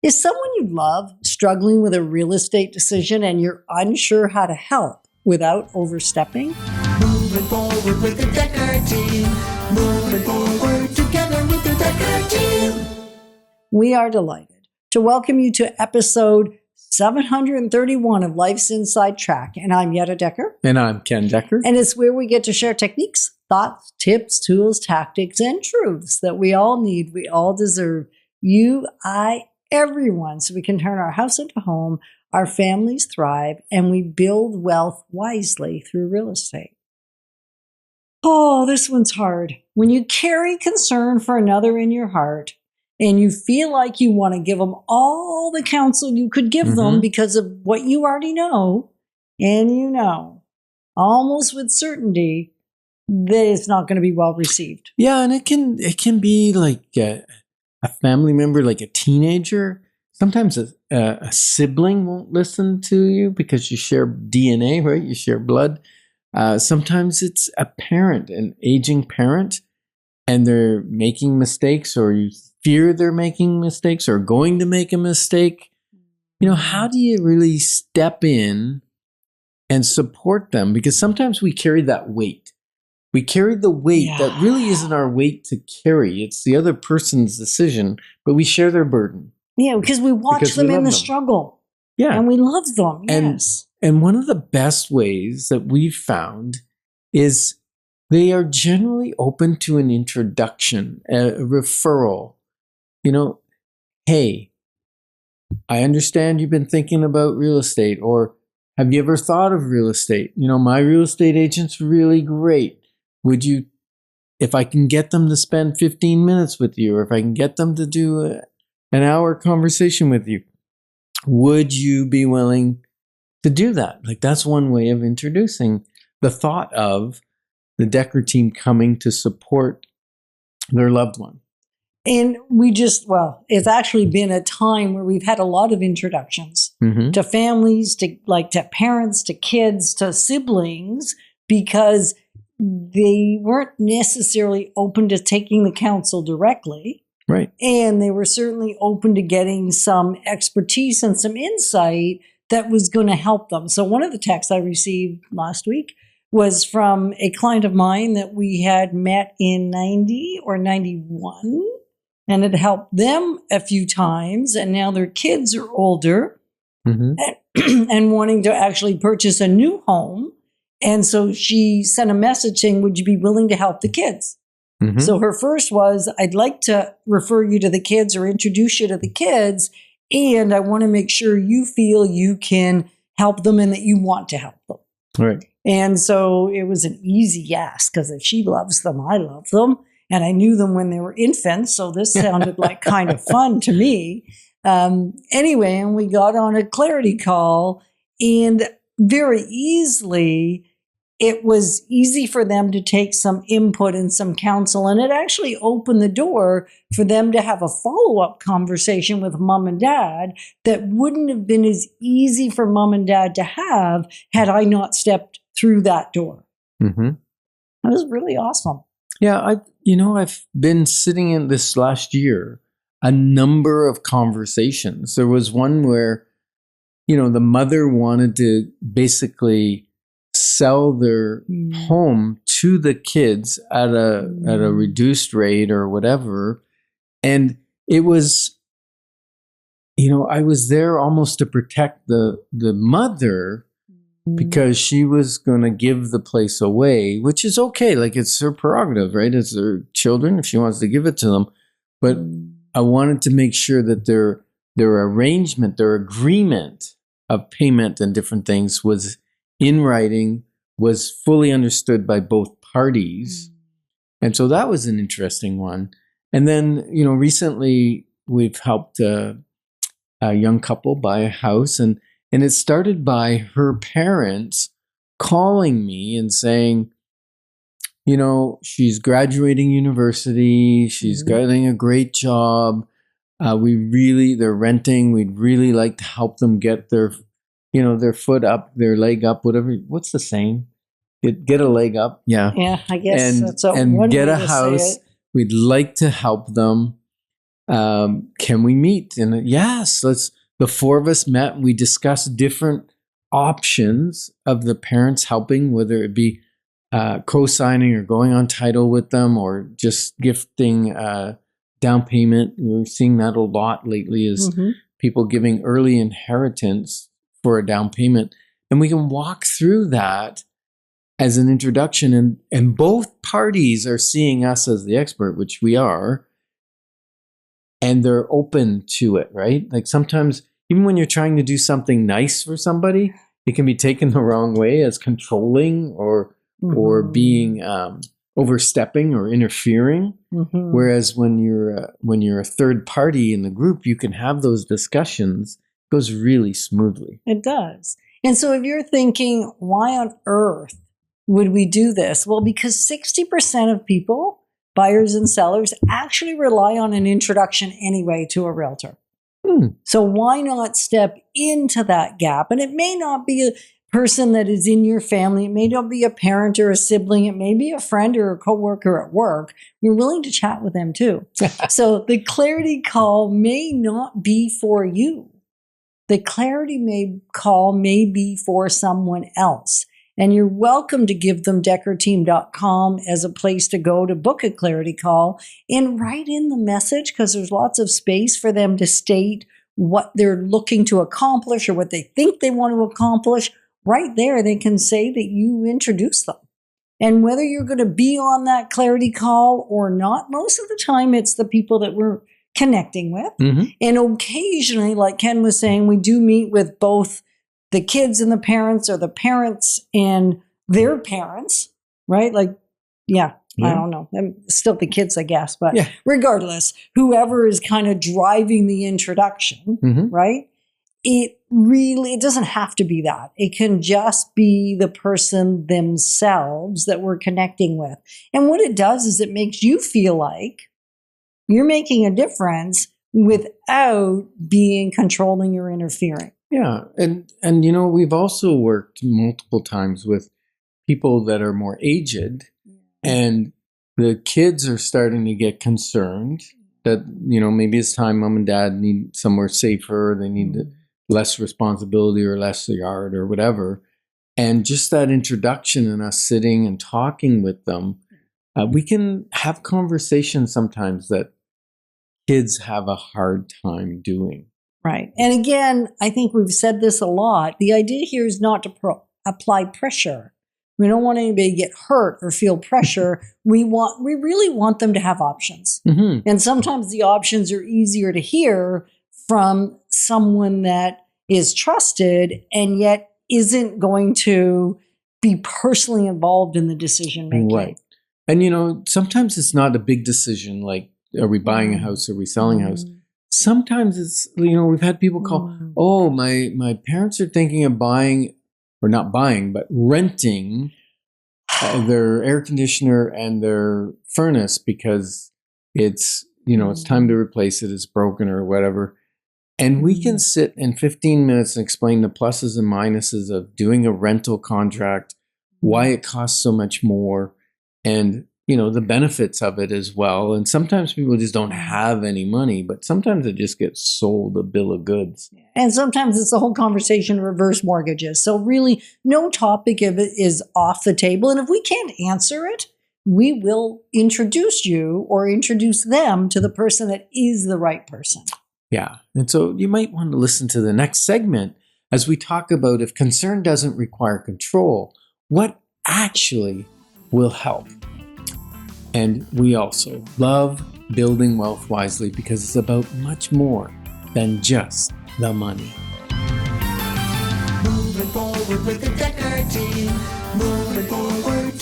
Is someone you love struggling with a real estate decision and you're unsure how to help without overstepping? Moving forward with the Dekker team. Moving forward together with the Dekker team. We are delighted to welcome you to episode 731 of Life's Inside Track. And I'm Yetta Dekker. And I'm Ken Dekker. And it's where we get to share techniques, thoughts, tips, tools, tactics, and truths that we all need, we all deserve. You, I, everyone, so we can turn our house into home, our families thrive, and we build wealth wisely through real estate. Oh, this one's hard. When you carry concern for another in your heart and you feel like you want to give them all the counsel you could give them because of what you already know, and you know, almost with certainty, that it's not going to be well received. Yeah, and it can be like a family member, like a teenager. Sometimes a sibling won't listen to you because you share DNA, right? You share blood. Sometimes it's a parent, an aging parent, and they're making mistakes, or you fear they're making mistakes or going to make a mistake. You know, how do you really step in and support them? Because sometimes we carry that weight. We carry the weight that really isn't our weight to carry. It's the other person's decision, but we share their burden. Yeah, because we watch them in the struggle. Yeah. And we love them, yes. And one of the best ways that we've found is they are generally open to an introduction, a referral. You know, hey, I understand you've been thinking about real estate, or have you ever thought of real estate? You know, my real estate agent's really great. Would you, if I can get them to spend 15 minutes with you, or if I can get them to do an hour conversation with you, would you be willing to do that? Like, that's one way of introducing the thought of the Dekker team coming to support their loved one. And it's actually been a time where we've had a lot of introductions to families, to parents, to kids, to siblings, because they weren't necessarily open to taking the counsel directly. Right. And they were certainly open to getting some expertise and some insight that was going to help them. So one of the texts I received last week was from a client of mine that we had met in 90 or 91, and it helped them a few times. And now their kids are older and wanting to actually purchase a new home. And so she sent a message saying, would you be willing to help the kids? So her first was, I'd like to refer you to the kids or introduce you to the kids. And I want to make sure you feel you can help them and that you want to help them. Right. And so it was an easy yes, because if she loves them, I love them. And I knew them when they were infants. So this sounded like kind of fun to me. Anyway, and we got on a clarity call, and very easily, it was easy for them to take some input and some counsel, and it actually opened the door for them to have a follow-up conversation with mom and dad that wouldn't have been as easy for mom and dad to have had I not stepped through that door. That was really awesome. Yeah, I've been sitting in this last year, a number of conversations. There was one where, the mother wanted to basically sell their home to the kids at a reduced rate or whatever. And it was, I was there almost to protect the mother because she was going to give the place away, which is okay. Like, it's her prerogative, right? It's their children if she wants to give it to them. But I wanted to make sure that their arrangement, their agreement of payment and different things was in writing, was fully understood by both parties. And so that was an interesting one. And then, recently we've helped a young couple buy a house, and it started by her parents calling me and saying, she's graduating university, she's getting a great job, they're renting, we'd really like to help them get their foot up, their leg up, whatever. What's the saying? Get a leg up. Yeah. Yeah, I guess and that's one get way a to house. say it. We'd like to help them. Can we meet? And yes, the four of us met. We discussed different options of the parents helping, whether it be co-signing or going on title with them, or just gifting down payment. We're seeing that a lot lately, is people giving early inheritance for a down payment. And we can walk through that as an introduction, and both parties are seeing us as the expert, which we are, and they're open to it, right? Like sometimes, even when you're trying to do something nice for somebody, it can be taken the wrong way as controlling or being overstepping or interfering. Whereas when you're a third party in the group, you can have those discussions. It goes really smoothly. It does. And so if you're thinking, why on earth would we do this? Well, because 60% of people, buyers and sellers, actually rely on an introduction anyway to a realtor. So why not step into that gap? And it may not be a person that is in your family. It may not be a parent or a sibling. It may be a friend or a coworker at work. You're willing to chat with them too. So the clarity call may not be for you. The clarity call may be for someone else. And you're welcome to give them dekkerteam.com as a place to go to book a clarity call and write in the message, because there's lots of space for them to state what they're looking to accomplish or what they think they want to accomplish. Right there, they can say that you introduced them. And whether you're going to be on that clarity call or not, most of the time it's the people that we're connecting with. And occasionally, like Ken was saying, we do meet with both the kids and the parents, or the parents and their parents, right? Like, I don't know. I'm still the kids, I guess. But regardless, whoever is kind of driving the introduction, right? It doesn't have to be that. It can just be the person themselves that we're connecting with. And what it does is it makes you feel like you're making a difference without being controlling or interfering. Yeah. And you know, we've also worked multiple times with people that are more aged, and the kids are starting to get concerned that, you know, maybe it's time mom and dad need somewhere safer, they need less responsibility or less yard or whatever. And just that introduction and us sitting and talking with them, we can have conversations sometimes that kids have a hard time doing. Right. And again, I think we've said this a lot. The idea here is not to apply pressure. We don't want anybody to get hurt or feel pressure. We really want them to have options. And sometimes the options are easier to hear from someone that is trusted and yet isn't going to be personally involved in the decision making. Right. And you know, sometimes it's not a big decision like, are we buying a house? Are we selling a house? Sometimes it's, you know, we've had people call, oh, my parents are thinking of buying, or not buying, but renting their air conditioner and their furnace because it's, you know, it's time to replace it, it's broken or whatever. And we can sit in 15 minutes and explain the pluses and minuses of doing a rental contract, why it costs so much more, and you know, the benefits of it as well. And sometimes people just don't have any money, but sometimes it just gets sold a bill of goods. And sometimes it's the whole conversation of reverse mortgages. So really, no topic of it is off the table. And if we can't answer it, we will introduce you or introduce them to the person that is the right person. Yeah. And so you might want to listen to the next segment as we talk about, if concern doesn't require control, what actually will help. And we also love building wealth wisely because it's about much more than just the money. Moving forward with the Dekker team. Moving forward